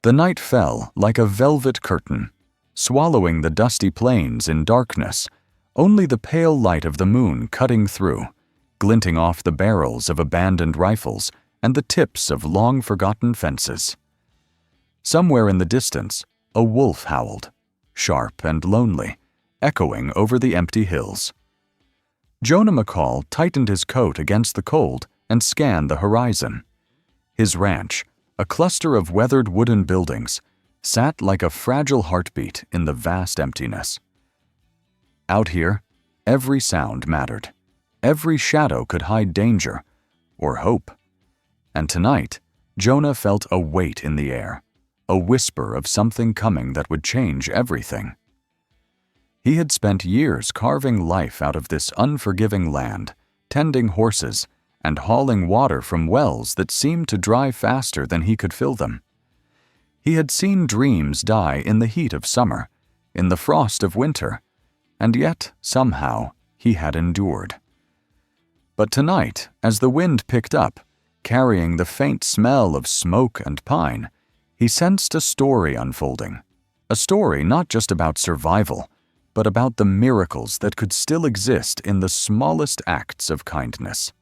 The night fell like a velvet curtain, swallowing the dusty plains in darkness, only the pale light of the moon cutting through, glinting off the barrels of abandoned rifles and the tips of long-forgotten fences. Somewhere in the distance, a wolf howled, sharp and lonely, echoing over the empty hills. Jonah McCall tightened his coat against the cold and scanned the horizon. His ranch, a cluster of weathered wooden buildings, sat like a fragile heartbeat in the vast emptiness. Out here, every sound mattered. Every shadow could hide danger or hope. And tonight, Jonah felt a weight in the air, a whisper of something coming that would change everything. He had spent years carving life out of this unforgiving land, tending horses, and hauling water from wells that seemed to dry faster than he could fill them. He had seen dreams die in the heat of summer, in the frost of winter, and yet, somehow, he had endured. But tonight, as the wind picked up, carrying the faint smell of smoke and pine, he sensed a story unfolding, a story not just about survival, but about the miracles that could still exist in the smallest acts of kindness.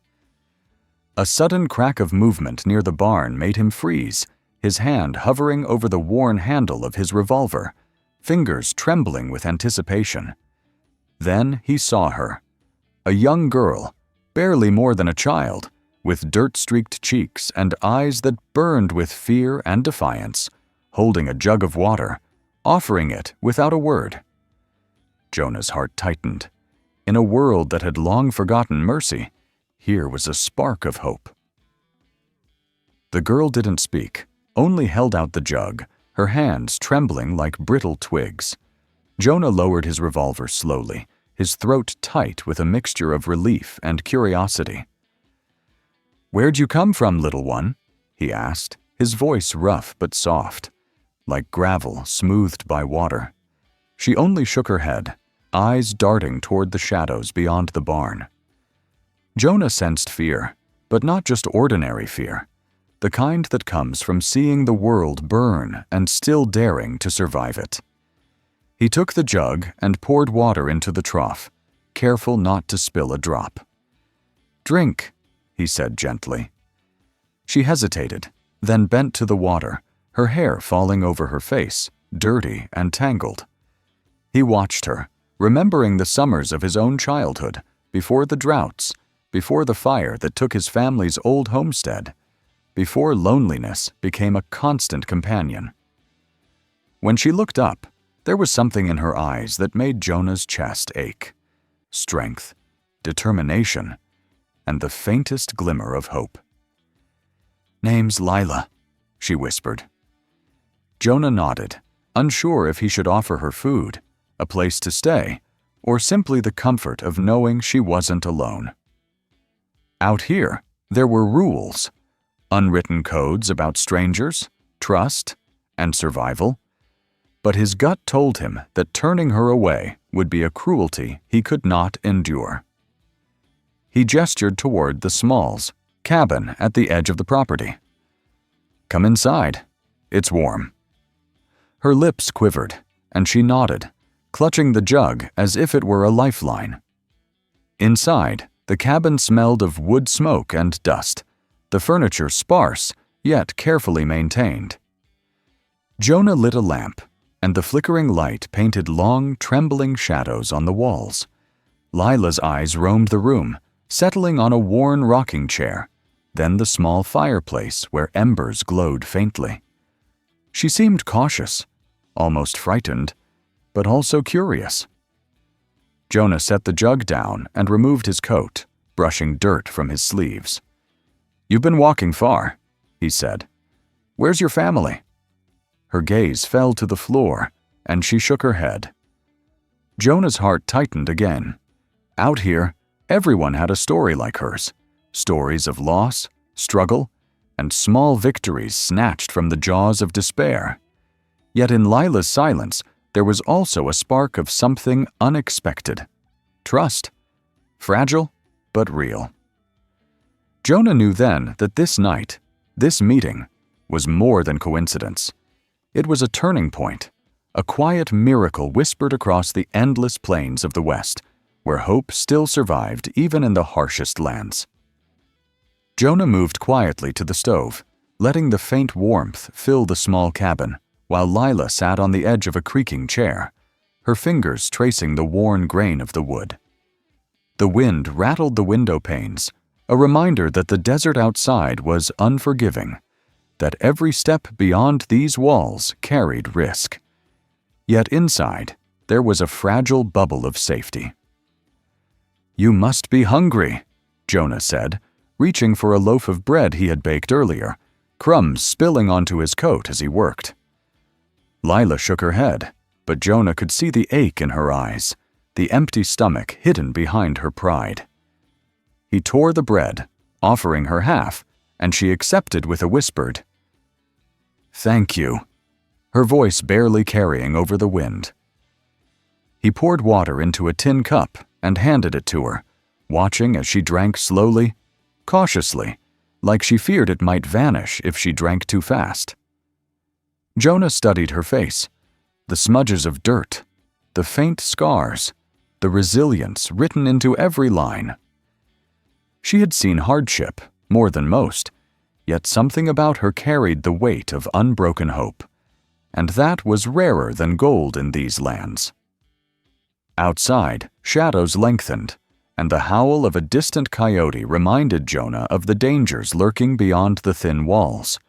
A sudden crack of movement near the barn made him freeze, his hand hovering over the worn handle of his revolver, fingers trembling with anticipation. Then he saw her, a young girl, barely more than a child, with dirt-streaked cheeks and eyes that burned with fear and defiance, holding a jug of water, offering it without a word. Jonah's heart tightened. In a world that had long forgotten mercy, here was a spark of hope. The girl didn't speak, only held out the jug, her hands trembling like brittle twigs. Jonah lowered his revolver slowly, his throat tight with a mixture of relief and curiosity. "Where'd you come from, little one?" he asked, his voice rough but soft, like gravel smoothed by water. She only shook her head, eyes darting toward the shadows beyond the barn. Jonah sensed fear, but not just ordinary fear, the kind that comes from seeing the world burn and still daring to survive it. He took the jug and poured water into the trough, careful not to spill a drop. "Drink," he said gently. She hesitated, then bent to the water, her hair falling over her face, dirty and tangled. He watched her, remembering the summers of his own childhood, before the droughts, before the fire that took his family's old homestead, before loneliness became a constant companion. When she looked up, there was something in her eyes that made Jonah's chest ache. Strength, determination, and the faintest glimmer of hope. "Name's Lila," she whispered. Jonah nodded, unsure if he should offer her food, a place to stay, or simply the comfort of knowing she wasn't alone. Out here, there were rules, unwritten codes about strangers, trust, and survival. But his gut told him that turning her away would be a cruelty he could not endure. He gestured toward the Smalls' cabin at the edge of the property. "Come inside. It's warm." Her lips quivered, and she nodded, clutching the jug as if it were a lifeline. Inside, the cabin smelled of wood smoke and dust, the furniture sparse, yet carefully maintained. Jonah lit a lamp, and the flickering light painted long, trembling shadows on the walls. Lila's eyes roamed the room, settling on a worn rocking chair, then the small fireplace where embers glowed faintly. She seemed cautious, almost frightened, but also curious. Jonah set the jug down and removed his coat, brushing dirt from his sleeves. "You've been walking far," he said. "Where's your family?" Her gaze fell to the floor, and she shook her head. Jonah's heart tightened again. Out here, everyone had a story like hers, stories of loss, struggle, and small victories snatched from the jaws of despair. Yet in Lila's silence, there was also a spark of something unexpected. Trust. Fragile, but real. Jonah knew then that this night, this meeting, was more than coincidence. It was a turning point, a quiet miracle whispered across the endless plains of the West, where hope still survived even in the harshest lands. Jonah moved quietly to the stove, letting the faint warmth fill the small cabin, while Lila sat on the edge of a creaking chair, her fingers tracing the worn grain of the wood. The wind rattled the window panes, a reminder that the desert outside was unforgiving, that every step beyond these walls carried risk. Yet inside, there was a fragile bubble of safety. "You must be hungry," Jonah said, reaching for a loaf of bread he had baked earlier, crumbs spilling onto his coat as he worked. Lila shook her head, but Jonah could see the ache in her eyes, the empty stomach hidden behind her pride. He tore the bread, offering her half, and she accepted with a whispered, "Thank you," her voice barely carrying over the wind. He poured water into a tin cup and handed it to her, watching as she drank slowly, cautiously, like she feared it might vanish if she drank too fast. Jonah studied her face, the smudges of dirt, the faint scars, the resilience written into every line. She had seen hardship, more than most, yet something about her carried the weight of unbroken hope, and that was rarer than gold in these lands. Outside, shadows lengthened, and the howl of a distant coyote reminded Jonah of the dangers lurking beyond the thin walls.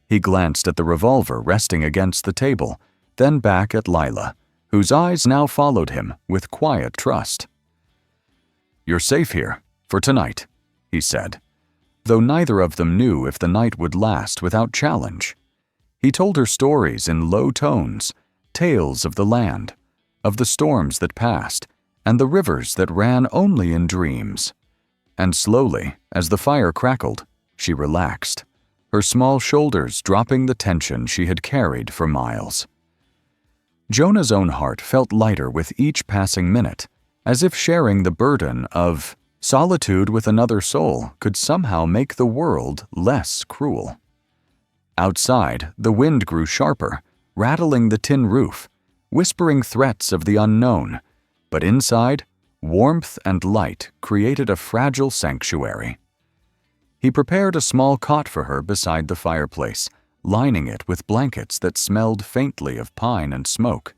He glanced at the revolver resting against the table, then back at Lila, whose eyes now followed him with quiet trust. "You're safe here, for tonight," he said, though neither of them knew if the night would last without challenge. He told her stories in low tones, tales of the land, of the storms that passed, and the rivers that ran only in dreams. And slowly, as the fire crackled, she relaxed, her small shoulders dropping the tension she had carried for miles. Jonah's own heart felt lighter with each passing minute, as if sharing the burden of solitude with another soul could somehow make the world less cruel. Outside, the wind grew sharper, rattling the tin roof, whispering threats of the unknown, but inside, warmth and light created a fragile sanctuary. He prepared a small cot for her beside the fireplace, lining it with blankets that smelled faintly of pine and smoke,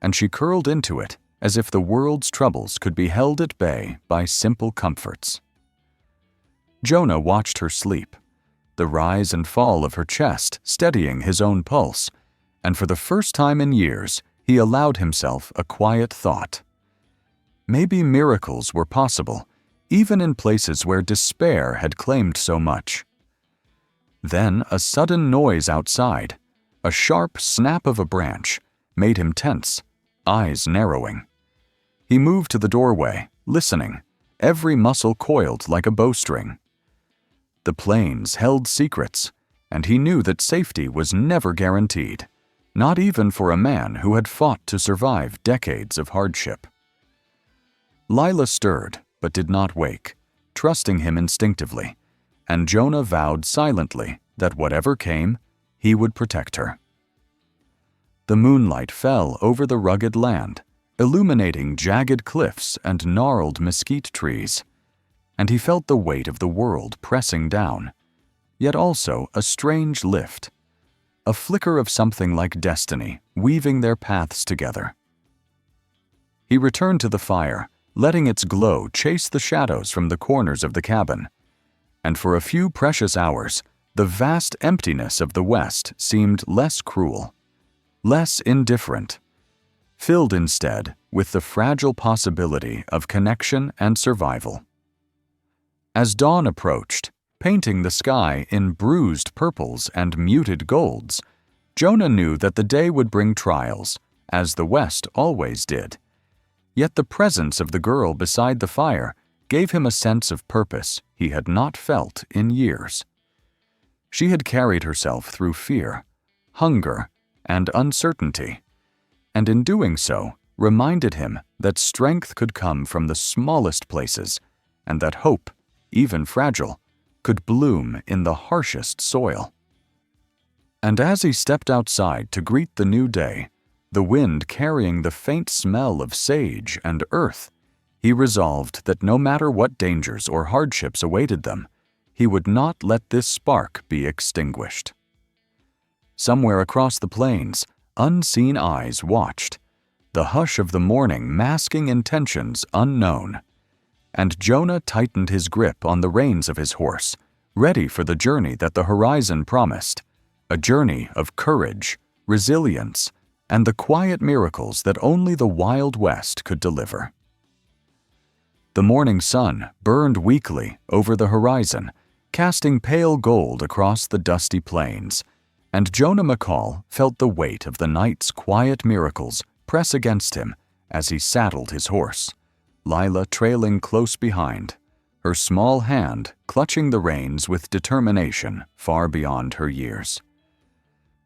and she curled into it as if the world's troubles could be held at bay by simple comforts. Jonah watched her sleep, the rise and fall of her chest steadying his own pulse, and for the first time in years, he allowed himself a quiet thought. Maybe miracles were possible, even in places where despair had claimed so much. Then a sudden noise outside, a sharp snap of a branch, made him tense, eyes narrowing. He moved to the doorway, listening, every muscle coiled like a bowstring. The plains held secrets, and he knew that safety was never guaranteed, not even for a man who had fought to survive decades of hardship. Lila stirred, but did not wake, trusting him instinctively, and Jonah vowed silently that whatever came, he would protect her. The moonlight fell over the rugged land, illuminating jagged cliffs and gnarled mesquite trees, and he felt the weight of the world pressing down, yet also a strange lift, a flicker of something like destiny weaving their paths together. He returned to the fire, letting its glow chase the shadows from the corners of the cabin, and for a few precious hours, the vast emptiness of the West seemed less cruel, less indifferent, filled instead with the fragile possibility of connection and survival. As dawn approached, painting the sky in bruised purples and muted golds, Jonah knew that the day would bring trials, as the West always did. Yet the presence of the girl beside the fire gave him a sense of purpose he had not felt in years. She had carried herself through fear, hunger, and uncertainty, and in doing so reminded him that strength could come from the smallest places, and that hope, even fragile, could bloom in the harshest soil. And as he stepped outside to greet the new day, the wind carrying the faint smell of sage and earth, he resolved that no matter what dangers or hardships awaited them, he would not let this spark be extinguished. Somewhere across the plains, unseen eyes watched, the hush of the morning masking intentions unknown. And Jonah tightened his grip on the reins of his horse, ready for the journey that the horizon promised, a journey of courage, resilience, and the quiet miracles that only the Wild West could deliver. The morning sun burned weakly over the horizon, casting pale gold across the dusty plains, and Jonah McCall felt the weight of the night's quiet miracles press against him as he saddled his horse, Lila trailing close behind, her small hand clutching the reins with determination far beyond her years.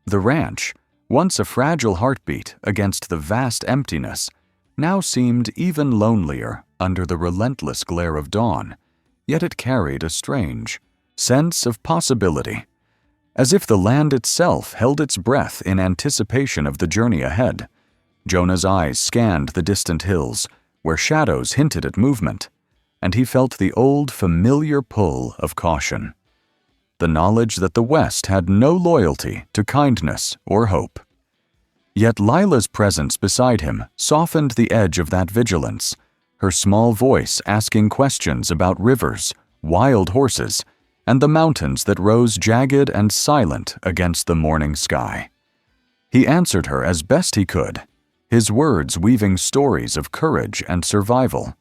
The ranch, once a fragile heartbeat against the vast emptiness, now seemed even lonelier under the relentless glare of dawn, yet it carried a strange sense of possibility, as if the land itself held its breath in anticipation of the journey ahead. Jonah's eyes scanned the distant hills, where shadows hinted at movement, and he felt the old familiar pull of caution, the knowledge that the West had no loyalty to kindness or hope. Yet Lila's presence beside him softened the edge of that vigilance, her small voice asking questions about rivers, wild horses, and the mountains that rose jagged and silent against the morning sky. He answered her as best he could, his words weaving stories of courage and survival,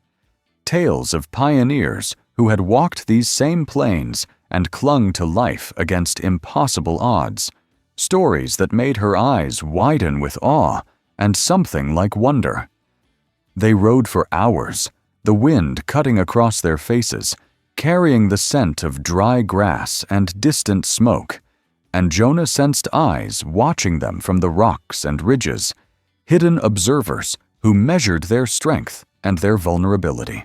tales of pioneers who had walked these same plains and clung to life against impossible odds, stories that made her eyes widen with awe and something like wonder. They rode for hours, the wind cutting across their faces, carrying the scent of dry grass and distant smoke, and Jonah sensed eyes watching them from the rocks and ridges, hidden observers who measured their strength and their vulnerability.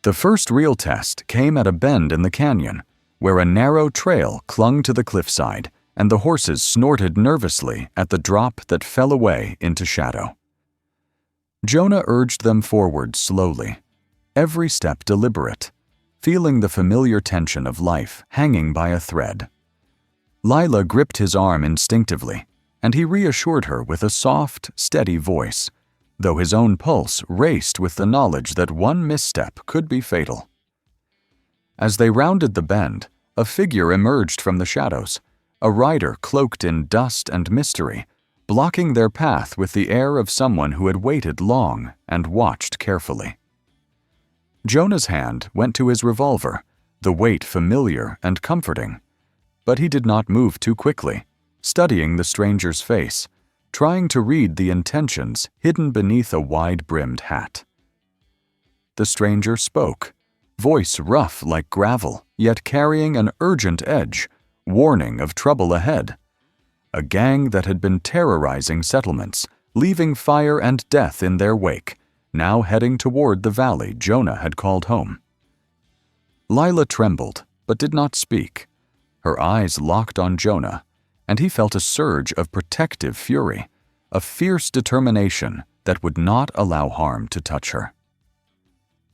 The first real test came at a bend in the canyon, where a narrow trail clung to the cliffside, and the horses snorted nervously at the drop that fell away into shadow. Jonah urged them forward slowly, every step deliberate, feeling the familiar tension of life hanging by a thread. Lila gripped his arm instinctively, and he reassured her with a soft, steady voice, though his own pulse raced with the knowledge that one misstep could be fatal. As they rounded the bend, a figure emerged from the shadows, a rider cloaked in dust and mystery, blocking their path with the air of someone who had waited long and watched carefully. Jonah's hand went to his revolver, the weight familiar and comforting, but he did not move too quickly, studying the stranger's face, trying to read the intentions hidden beneath a wide-brimmed hat. The stranger spoke, voice rough like gravel, yet carrying an urgent edge, warning of trouble ahead. A gang that had been terrorizing settlements, leaving fire and death in their wake, now heading toward the valley Jonah had called home. Lila trembled, but did not speak. Her eyes locked on Jonah, and he felt a surge of protective fury, a fierce determination that would not allow harm to touch her.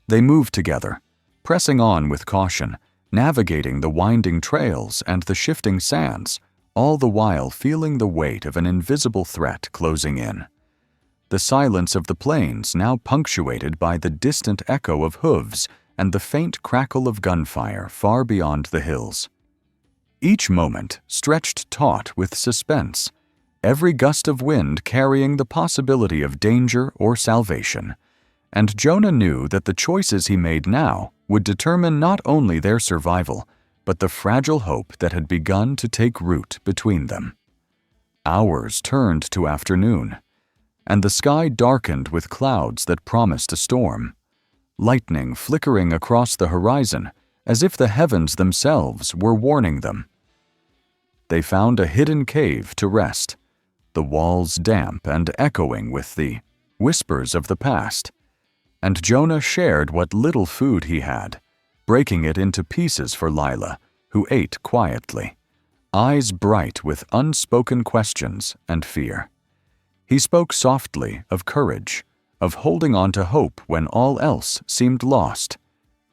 They moved together, pressing on with caution, navigating the winding trails and the shifting sands, all the while feeling the weight of an invisible threat closing in. The silence of the plains now punctuated by the distant echo of hooves and the faint crackle of gunfire far beyond the hills. Each moment stretched taut with suspense, every gust of wind carrying the possibility of danger or salvation, and Jonah knew that the choices he made now would determine not only their survival, but the fragile hope that had begun to take root between them. Hours turned to afternoon, and the sky darkened with clouds that promised a storm, lightning flickering across the horizon as if the heavens themselves were warning them. They found a hidden cave to rest, the walls damp and echoing with the whispers of the past, and Jonah shared what little food he had, breaking it into pieces for Lila, who ate quietly, eyes bright with unspoken questions and fear. He spoke softly of courage, of holding on to hope when all else seemed lost.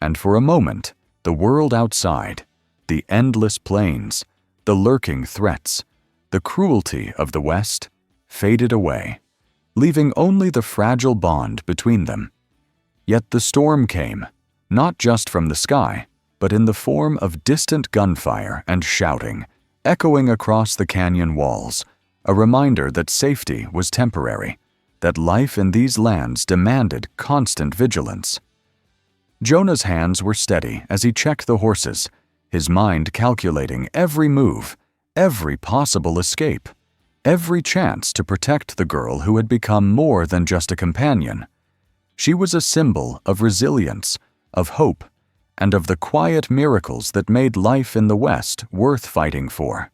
And for a moment, the world outside, the endless plains, the lurking threats, the cruelty of the West, faded away, leaving only the fragile bond between them. Yet the storm came, not just from the sky, but in the form of distant gunfire and shouting, echoing across the canyon walls, a reminder that safety was temporary, that life in these lands demanded constant vigilance. Jonah's hands were steady as he checked the horses, his mind calculating every move, every possible escape, every chance to protect the girl who had become more than just a companion. She was a symbol of resilience, of hope, and of the quiet miracles that made life in the West worth fighting for.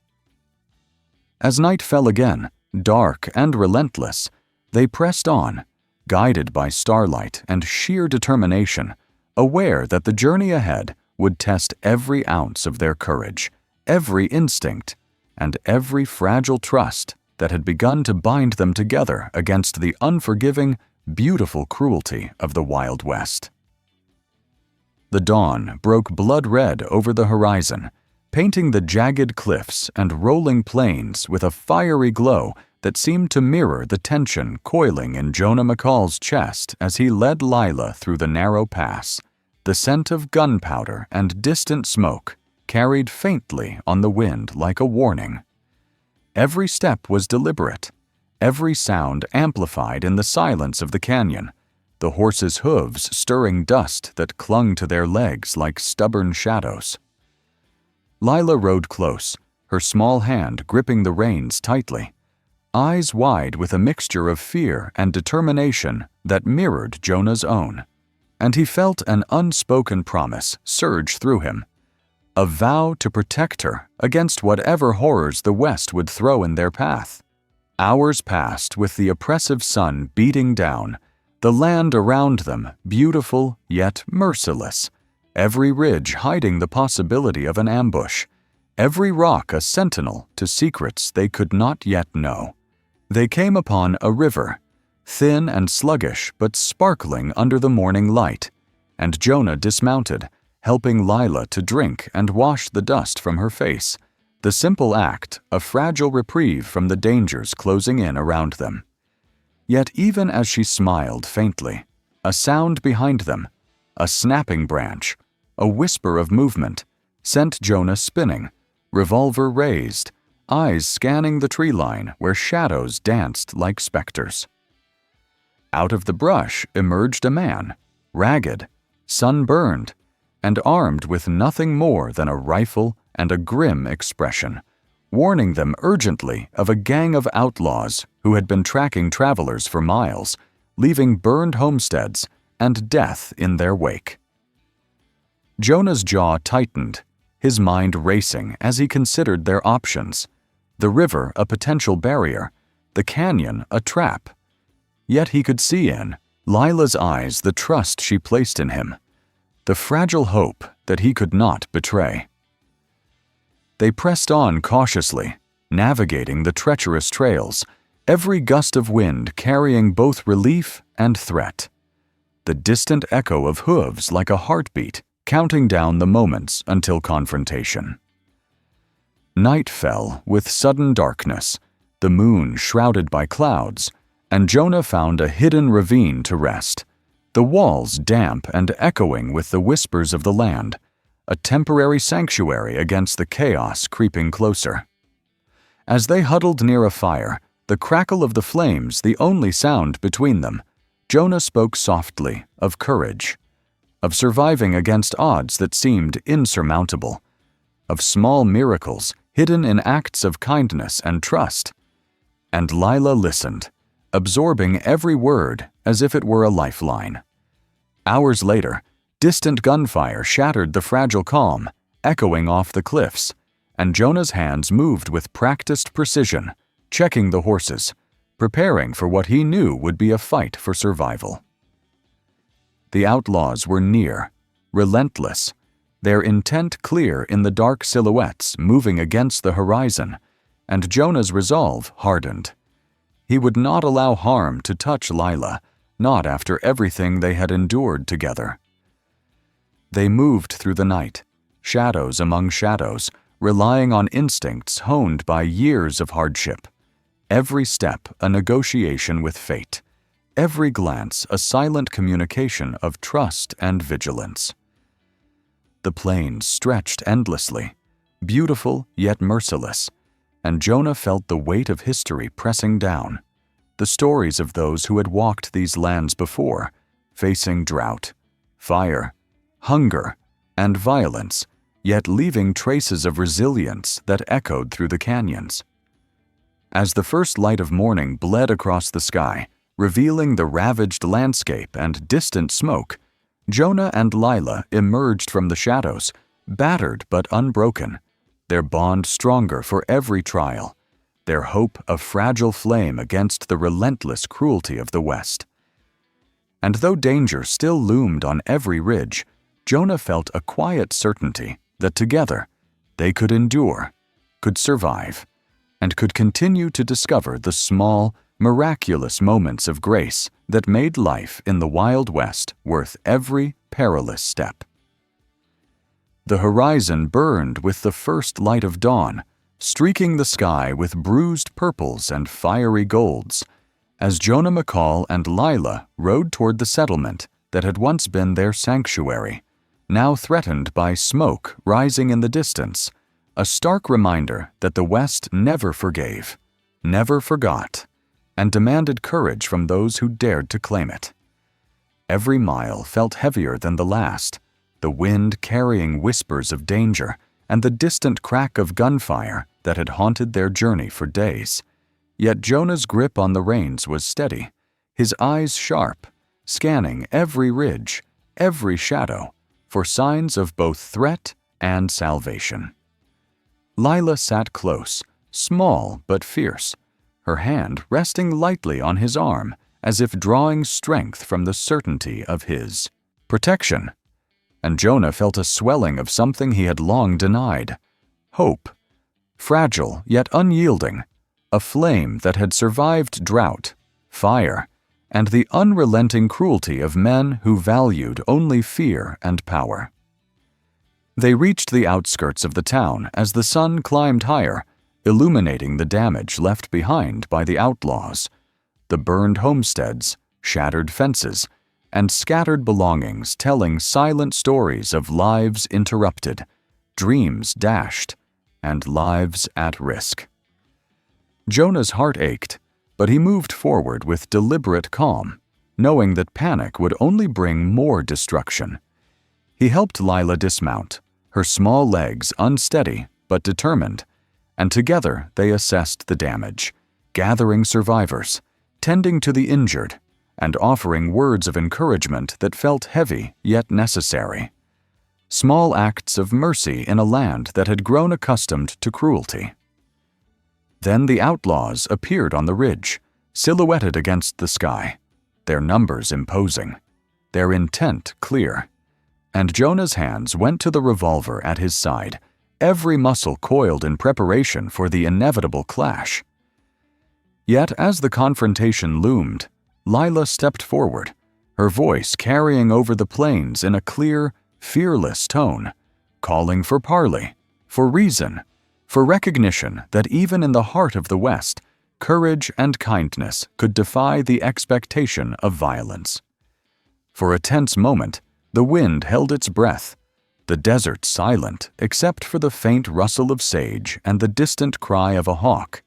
As night fell again, dark and relentless, they pressed on, guided by starlight and sheer determination, aware that the journey ahead would test every ounce of their courage, every instinct, and every fragile trust that had begun to bind them together against the unforgiving, beautiful cruelty of the Wild West. The dawn broke blood-red over the horizon, painting the jagged cliffs and rolling plains with a fiery glow that seemed to mirror the tension coiling in Jonah McCall's chest as he led Lila through the narrow pass, the scent of gunpowder and distant smoke carried faintly on the wind like a warning. Every step was deliberate, every sound amplified in the silence of the canyon, the horses' hooves stirring dust that clung to their legs like stubborn shadows. Lila rode close, her small hand gripping the reins tightly, eyes wide with a mixture of fear and determination that mirrored Jonah's own. And he felt an unspoken promise surge through him, a vow to protect her against whatever horrors the West would throw in their path. Hours passed with the oppressive sun beating down, the land around them beautiful yet merciless, every ridge hiding the possibility of an ambush, every rock a sentinel to secrets they could not yet know. They came upon a river, thin and sluggish but sparkling under the morning light, and Jonah dismounted, helping Lila to drink and wash the dust from her face, the simple act a fragile reprieve from the dangers closing in around them. Yet even as she smiled faintly, a sound behind them, a snapping branch, a whisper of movement, sent Jonah spinning, revolver raised, eyes scanning the tree line where shadows danced like specters. Out of the brush emerged a man, ragged, sunburned, and armed with nothing more than a rifle and a grim expression, warning them urgently of a gang of outlaws who had been tracking travelers for miles, leaving burned homesteads and death in their wake. Jonah's jaw tightened, his mind racing as he considered their options, the river a potential barrier, the canyon a trap. Yet he could see in Lila's eyes the trust she placed in him, the fragile hope that he could not betray. They pressed on cautiously, navigating the treacherous trails, every gust of wind carrying both relief and threat. The distant echo of hooves like a heartbeat, counting down the moments until confrontation. Night fell with sudden darkness, the moon shrouded by clouds, and Jonah found a hidden ravine to rest, the walls damp and echoing with the whispers of the land, a temporary sanctuary against the chaos creeping closer. As they huddled near a fire, the crackle of the flames the only sound between them, Jonah spoke softly of courage, of surviving against odds that seemed insurmountable, of small miracles hidden in acts of kindness and trust. And Lila listened, absorbing every word as if it were a lifeline. Hours later, distant gunfire shattered the fragile calm, echoing off the cliffs, and Jonah's hands moved with practiced precision, checking the horses, preparing for what he knew would be a fight for survival. The outlaws were near, relentless, their intent clear in the dark silhouettes moving against the horizon, and Jonah's resolve hardened. He would not allow harm to touch Lila, not after everything they had endured together. They moved through the night, shadows among shadows, relying on instincts honed by years of hardship. Every step a negotiation with fate, every glance a silent communication of trust and vigilance. The plains stretched endlessly, beautiful yet merciless, and Jonah felt the weight of history pressing down, the stories of those who had walked these lands before, facing drought, fire, hunger, and violence, yet leaving traces of resilience that echoed through the canyons. As the first light of morning bled across the sky, revealing the ravaged landscape and distant smoke, Jonah and Lila emerged from the shadows, battered but unbroken, their bond stronger for every trial, their hope a fragile flame against the relentless cruelty of the West. And though danger still loomed on every ridge, Jonah felt a quiet certainty that together they could endure, could survive, and could continue to discover the small, miraculous moments of grace that made life in the Wild West worth every perilous step. The horizon burned with the first light of dawn, streaking the sky with bruised purples and fiery golds, as Jonah McCall and Lila rode toward the settlement that had once been their sanctuary, now threatened by smoke rising in the distance, a stark reminder that the West never forgave, never forgot, and demanded courage from those who dared to claim it. Every mile felt heavier than the last, the wind carrying whispers of danger and the distant crack of gunfire that had haunted their journey for days. Yet Jonah's grip on the reins was steady, his eyes sharp, scanning every ridge, every shadow, for signs of both threat and salvation. Lila sat close, small but fierce, her hand resting lightly on his arm as if drawing strength from the certainty of his protection. And Jonah felt a swelling of something he had long denied: hope, fragile yet unyielding, a flame that had survived drought, fire, and the unrelenting cruelty of men who valued only fear and power. They reached the outskirts of the town as the sun climbed higher, illuminating the damage left behind by the outlaws, the burned homesteads, shattered fences, and scattered belongings telling silent stories of lives interrupted, dreams dashed, and lives at risk. Jonah's heart ached, but he moved forward with deliberate calm, knowing that panic would only bring more destruction. He helped Lila dismount, her small legs unsteady but determined, and together they assessed the damage, gathering survivors, tending to the injured, and offering words of encouragement that felt heavy yet necessary. Small acts of mercy in a land that had grown accustomed to cruelty. Then the outlaws appeared on the ridge, silhouetted against the sky, their numbers imposing, their intent clear. And Jonah's hands went to the revolver at his side, every muscle coiled in preparation for the inevitable clash. Yet as the confrontation loomed, Lila stepped forward, her voice carrying over the plains in a clear, fearless tone, calling for parley, for reason, for recognition that even in the heart of the West, courage and kindness could defy the expectation of violence. For a tense moment, the wind held its breath, the desert silent except for the faint rustle of sage and the distant cry of a hawk,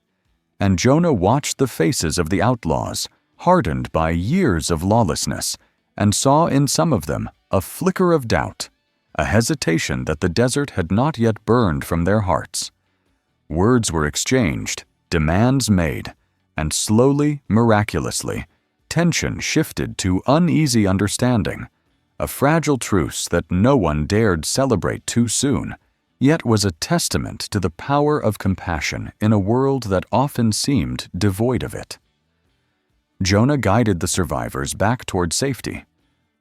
and Jonah watched the faces of the outlaws, hardened by years of lawlessness, and saw in some of them a flicker of doubt, a hesitation that the desert had not yet burned from their hearts. Words were exchanged, demands made, and slowly, miraculously, tension shifted to uneasy understanding, a fragile truce that no one dared celebrate too soon, yet was a testament to the power of compassion in a world that often seemed devoid of it. Jonah guided the survivors back toward safety,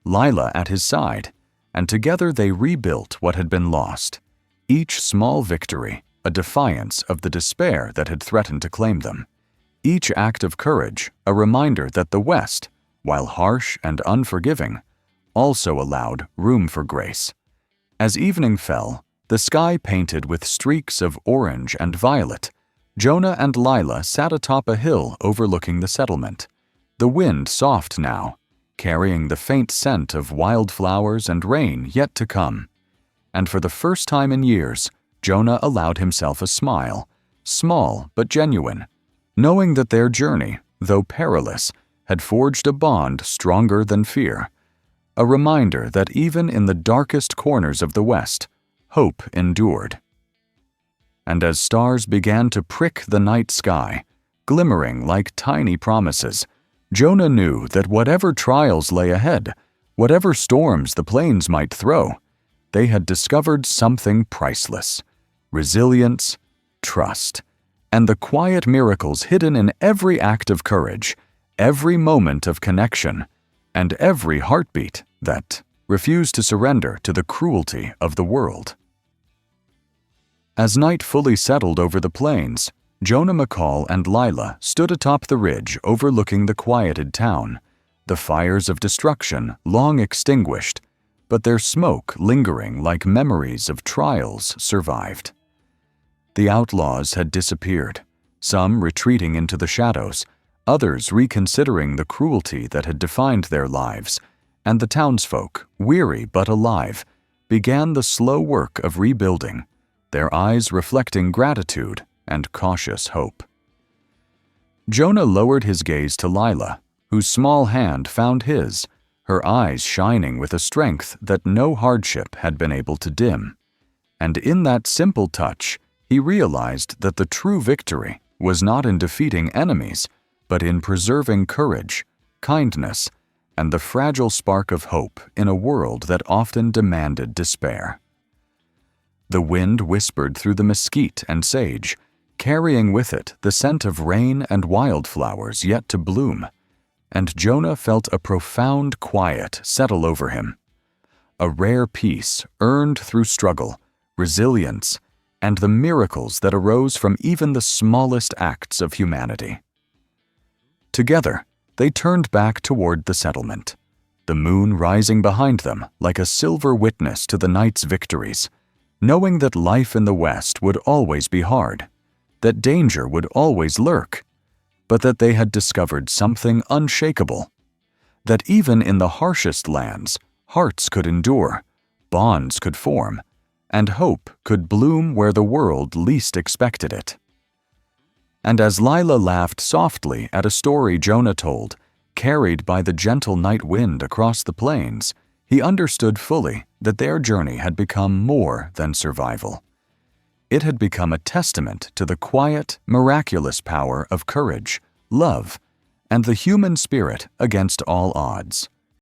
Lila at his side, and together they rebuilt what had been lost. Each small victory, a defiance of the despair that had threatened to claim them. Each act of courage, a reminder that the West, while harsh and unforgiving, also allowed room for grace. As evening fell, the sky painted with streaks of orange and violet, Jonah and Lila sat atop a hill overlooking the settlement. The wind soft now, carrying the faint scent of wildflowers and rain yet to come. And for the first time in years, Jonah allowed himself a smile, small but genuine, knowing that their journey, though perilous, had forged a bond stronger than fear. A reminder that even in the darkest corners of the West, hope endured. And as stars began to prick the night sky, glimmering like tiny promises, Jonah knew that whatever trials lay ahead, whatever storms the plains might throw, they had discovered something priceless: resilience, trust, and the quiet miracles hidden in every act of courage, every moment of connection, and every heartbeat that refused to surrender to the cruelty of the world. As night fully settled over the plains, Jonah McCall and Lila stood atop the ridge overlooking the quieted town, the fires of destruction long extinguished, but their smoke lingering like memories of trials survived. The outlaws had disappeared, some retreating into the shadows, others reconsidering the cruelty that had defined their lives, and the townsfolk, weary but alive, began the slow work of rebuilding, their eyes reflecting gratitude and cautious hope. Jonah lowered his gaze to Lila, whose small hand found his, her eyes shining with a strength that no hardship had been able to dim. And in that simple touch, he realized that the true victory was not in defeating enemies, but in preserving courage, kindness, and the fragile spark of hope in a world that often demanded despair. The wind whispered through the mesquite and sage, carrying with it the scent of rain and wildflowers yet to bloom, and Jonah felt a profound quiet settle over him. A rare peace earned through struggle, resilience, and the miracles that arose from even the smallest acts of humanity. Together, they turned back toward the settlement, the moon rising behind them like a silver witness to the night's victories, knowing that life in the West would always be hard, that danger would always lurk, but that they had discovered something unshakable, that even in the harshest lands, hearts could endure, bonds could form, and hope could bloom where the world least expected it. And as Lila laughed softly at a story Jonah told, carried by the gentle night wind across the plains, he understood fully that their journey had become more than survival. It had become a testament to the quiet, miraculous power of courage, love, and the human spirit against all odds.